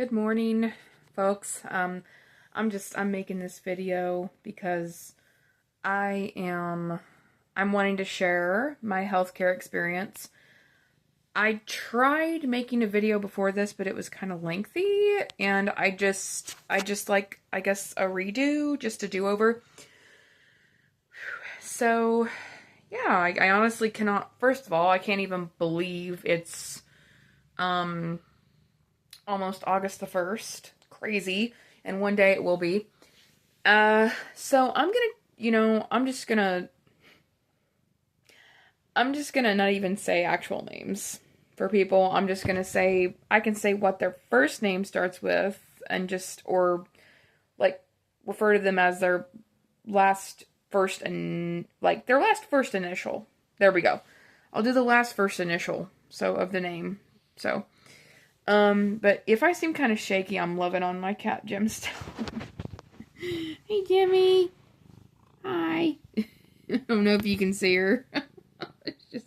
Good morning, folks. I'm making this video because I am I'm wanting to share my healthcare experience. I tried making a video before this, but it was kind of lengthy, and I just like, I guess, a redo, just a do-over. So, yeah, I honestly cannot, first of all, I can't even believe it's almost August the 1st. Crazy. And one day it will be. So I'm gonna, I'm just gonna not even say actual names for people. I'm just gonna say, I can say what their first name starts with and just, or like, refer to them as their last first and, like, their last first initial. There we go. I'll do the last first initial, so, of the name. So, but if I seem kind of shaky, I'm loving on my cat, Gemstone. Hey, Jimmy. Hi. I don't know if you can see her. It's just...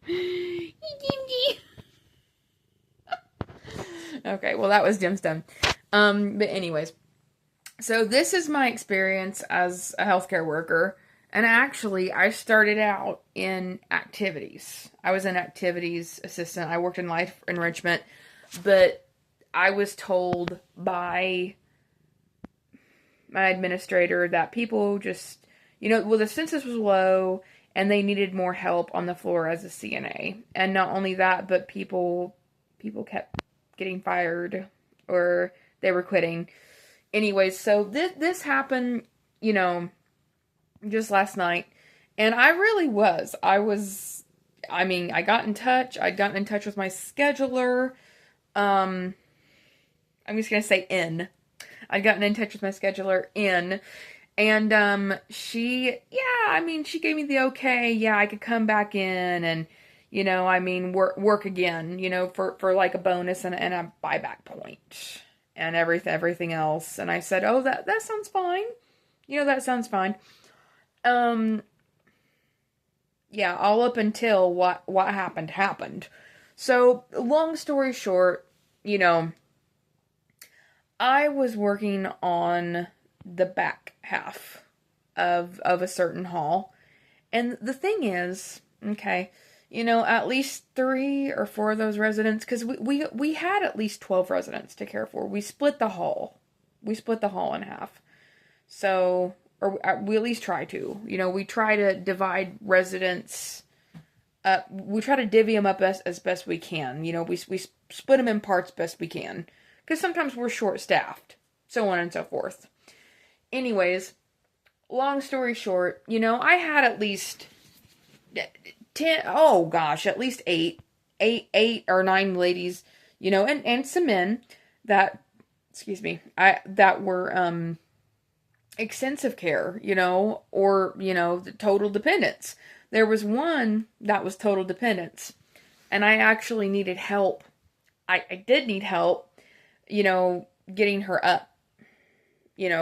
Hey, Jimmy. Okay, well, that was Gemstone. But anyways. So this is my experience as a healthcare worker. And actually, I started out in activities. I was an activities assistant. I worked in life enrichment. But I was told by my administrator that people just, the census was low and they needed more help on the floor as a CNA. And not only that, but people kept getting fired or they were quitting. Anyways, so this happened, just last night. And I really was. I got in touch. I'd gotten in touch with my scheduler. I'm just going to say I'd gotten in touch with my scheduler and she gave me the okay. Yeah, I could come back in and, work again, for like a bonus and a buyback point and everything else. And I said, oh, that sounds fine. That sounds fine. Yeah, all up until what happened. So, long story short, I was working on the back half of a certain hall. And the thing is, okay, at least 3 or 4 of those residents, because we had at least 12 residents to care for. We split the hall. We split the hall in half. So, or we at least try to. We try to divide residents. We try to divvy them up as best we can. We split them in parts best we can. Because sometimes we're short-staffed. So on and so forth. Anyways, long story short, I had at least 10, oh gosh, at least 8 or 9 ladies, and some men that, that were, extensive care, or, the total dependence. There was one that was total dependence, and I actually needed help. I did need help, getting her up,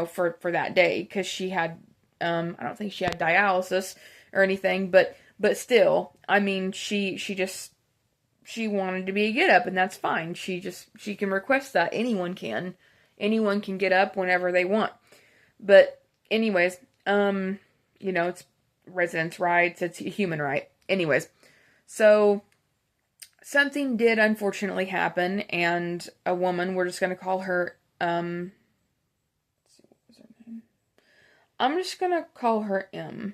for that day, because she had, I don't think she had dialysis or anything, but still, she wanted to be a get up, and that's fine. She can request that. Anyone can get up whenever they want. But anyways, it's residents' rights, it's a human right. Anyways, so something did unfortunately happen, and a woman, we're just going to call her, let's see, what was her name? I'm just going to call her M.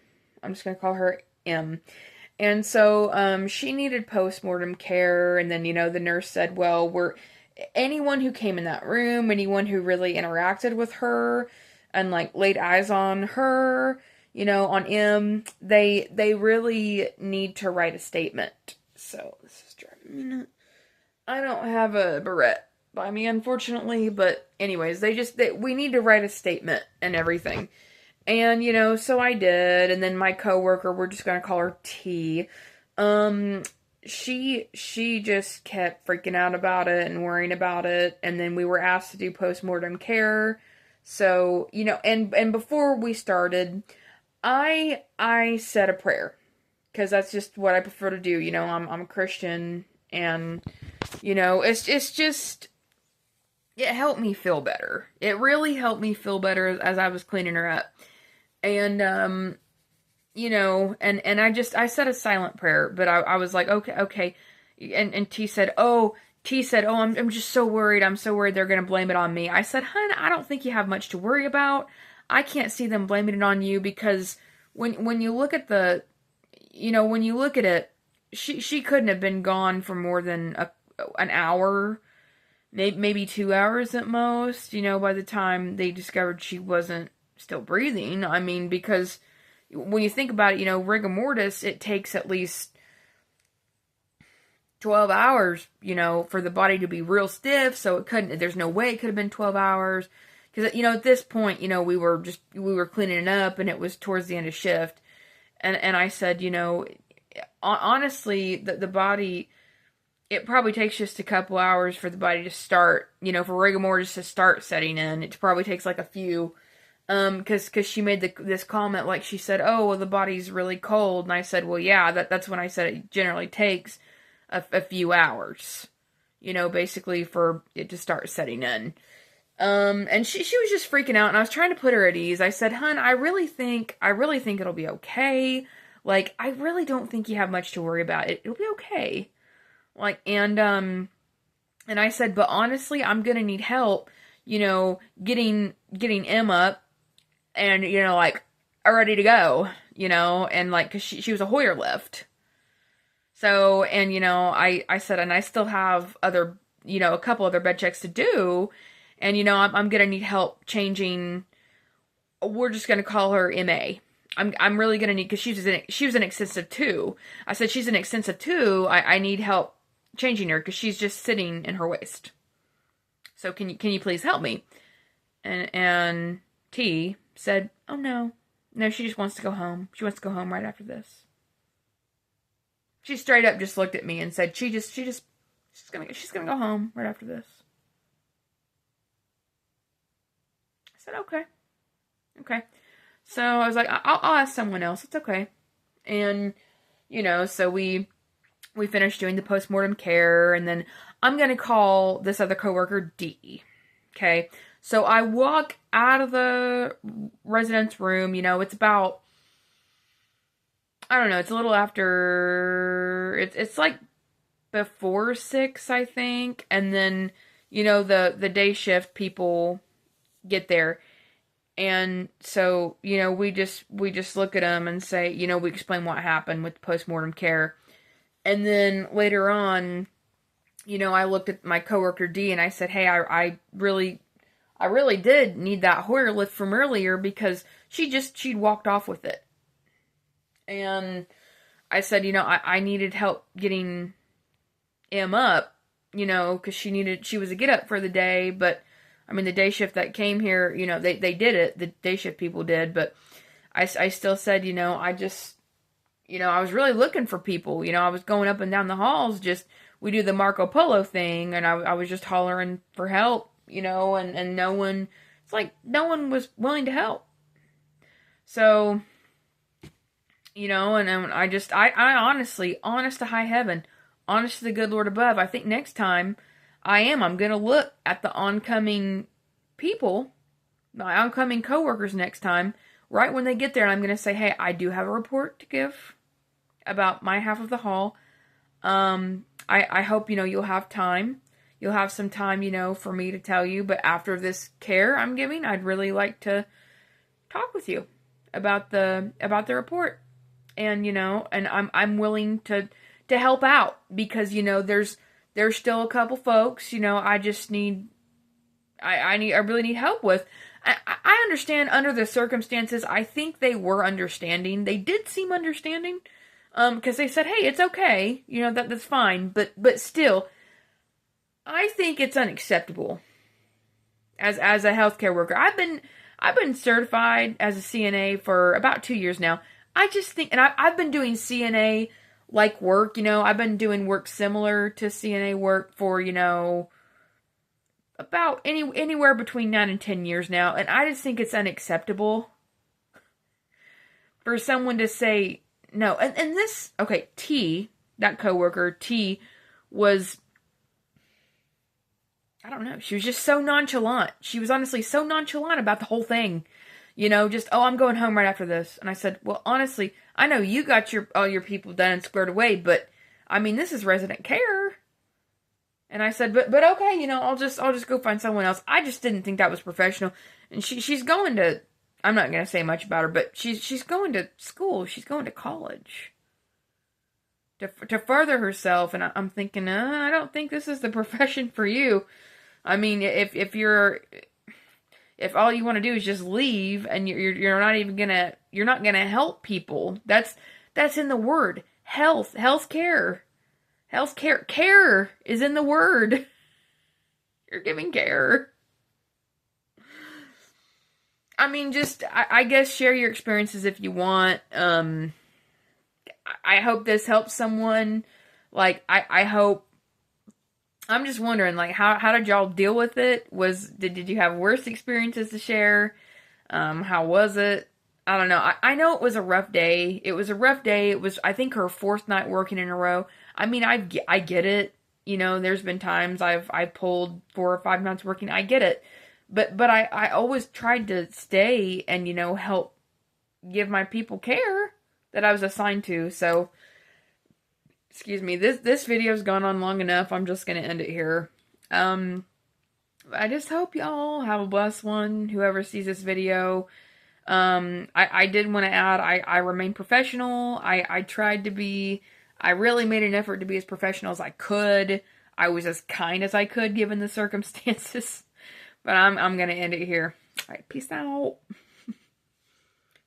And so, she needed postmortem care, and then, the nurse said, well, anyone who came in that room, anyone who really interacted with her, and, like, laid eyes on her, on M, they really need to write a statement. So, this is driving me nuts. I don't have a barrette by me, unfortunately, but anyways, we need to write a statement and everything. And, so I did, and then my coworker, we're just gonna call her T, she just kept freaking out about it and worrying about it, and then we were asked to do postmortem care. So, and before we started, I said a prayer, because that's just what I prefer to do. I'm a Christian, and it's just, it helped me feel better. It really helped me feel better as I was cleaning her up. And you know, and I said a silent prayer, but I was like, okay, okay. And T said, "Oh, I'm just so worried. I'm so worried they're going to blame it on me." I said, "Hun, I don't think you have much to worry about. I can't see them blaming it on you because when you look at the, you know, when you look at it, she couldn't have been gone for more than an hour, maybe 2 hours at most, you know, by the time they discovered she wasn't still breathing. I mean, because when you think about it, you know, rigor mortis, it takes at least 12 hours, you know, for the body to be real stiff, so there's no way it could have been 12 hours. Because, you know, at this point, you know, we were cleaning it up and it was towards the end of shift. And I said, you know, honestly, the body, it probably takes just a couple hours for the body to start, you know, for rigor mortis to start setting in. It probably takes like a few, cause she made this comment, like she said, "Oh, well, the body's really cold." And I said, "Well, yeah, that's when I said it generally takes a few hours, you know, basically for it to start setting in." And she was just freaking out, and I was trying to put her at ease. I said, "Hun, I really think it'll be okay. Like, I really don't think you have much to worry about. It'll be okay." Like, and I said, "But honestly, I'm gonna need help, you know, getting Em up and, you know, like, ready to go, you know, and like, cause she was a Hoyer lift." So, and, you know, I said, and I still have other, you know, a couple other bed checks to do. And, you know, I'm going to need help changing. We're just going to call her MA. I'm really going to need, cause she was an extensive 2. I said, "She's an extensive 2. I need help changing her, cause she's just sitting in her waist. So can you please help me?" And T said, "Oh, no, she just wants to go home. She wants to go home right after this." She straight up just looked at me and said, she's gonna go home right after this. I said, "Okay, okay." So I was like, I'll ask someone else. It's okay." And, you know, so we finished doing the postmortem care, and then I'm gonna call this other coworker D. Okay. So I walk out of the residence room, you know, it's about, I don't know, it's a little after, it's like before 6, I think. And then, you know, the day shift people get there. And so, you know, we just look at them and say, you know, we explain what happened with postmortem care. And then later on, you know, I looked at my coworker D and I said, "Hey, I really did need that Hoyer lift from earlier because she'd walked off with it." And I said, you know, I needed help getting Em up, you know, because she was a get up for the day. But I mean, the day shift that came here, you know, they did it. The day shift people did. But I still said, you know, you know, I was really looking for people. You know, I was going up and down the halls. We do the Marco Polo thing. And I was just hollering for help, you know, and no one, it's like no one was willing to help. So, you know, and I honestly, honest to high heaven, honest to the good Lord above, I think next time I'm going to look at the oncoming people, my oncoming coworkers next time, right when they get there, and I'm going to say, "Hey, I do have a report to give about my half of the hall. I hope, you know, you'll have time. You'll have some time, you know, for me to tell you, but after this care I'm giving, I'd really like to talk with you about the report." And, you know, and I'm willing to help out because, you know, there's still a couple folks, you know, I just need, I really need help with. I understand under the circumstances. I think they were understanding. They did seem understanding, because they said, "Hey, it's okay, you know, that's fine." But still, I think it's unacceptable as a healthcare worker. I've been certified as a CNA for about 2 years now. I just think, and I've been doing CNA like work, you know, I've been doing work similar to CNA work for, you know, about anywhere between 9 and 10 years now, and I just think it's unacceptable for someone to say no. And this, okay, T, that coworker, T, was, I don't know. She was just so nonchalant. She was honestly so nonchalant about the whole thing. You know, just, oh, I'm going home right after this. And I said, well, honestly, I know you got all your people done and squared away, but I mean, this is resident care. And I said, but okay, you know, I'll just go find someone else. I just didn't think that was professional. And she's going to, I'm not going to say much about her, but she's going to school. She's going to college to further herself. And I'm thinking, I don't think this is the profession for you. I mean, if all you want to do is just leave and you're not even you're not gonna help people. That's in the word healthcare care is in the word. You're giving care. I mean, just I guess share your experiences if you want. I hope this helps someone. Like I hope. I'm just wondering, like, how did y'all deal with it? Did you have worse experiences to share? How was it? I don't know. I know it was a rough day. It was a rough day. It was, I think, her fourth night working in a row. I mean, I get it. You know, there's been times I've pulled 4 or 5 nights working. I get it. But I always tried to stay and, you know, help give my people care that I was assigned to. So, excuse me, this video's gone on long enough. I'm just gonna end it here. I just hope y'all have a blessed one, whoever sees this video. I did want to add, I remain professional. I tried to be, I really made an effort to be as professional as I could. I was as kind as I could given the circumstances. But I'm gonna end it here. Alright, peace out.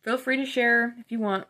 Feel free to share if you want.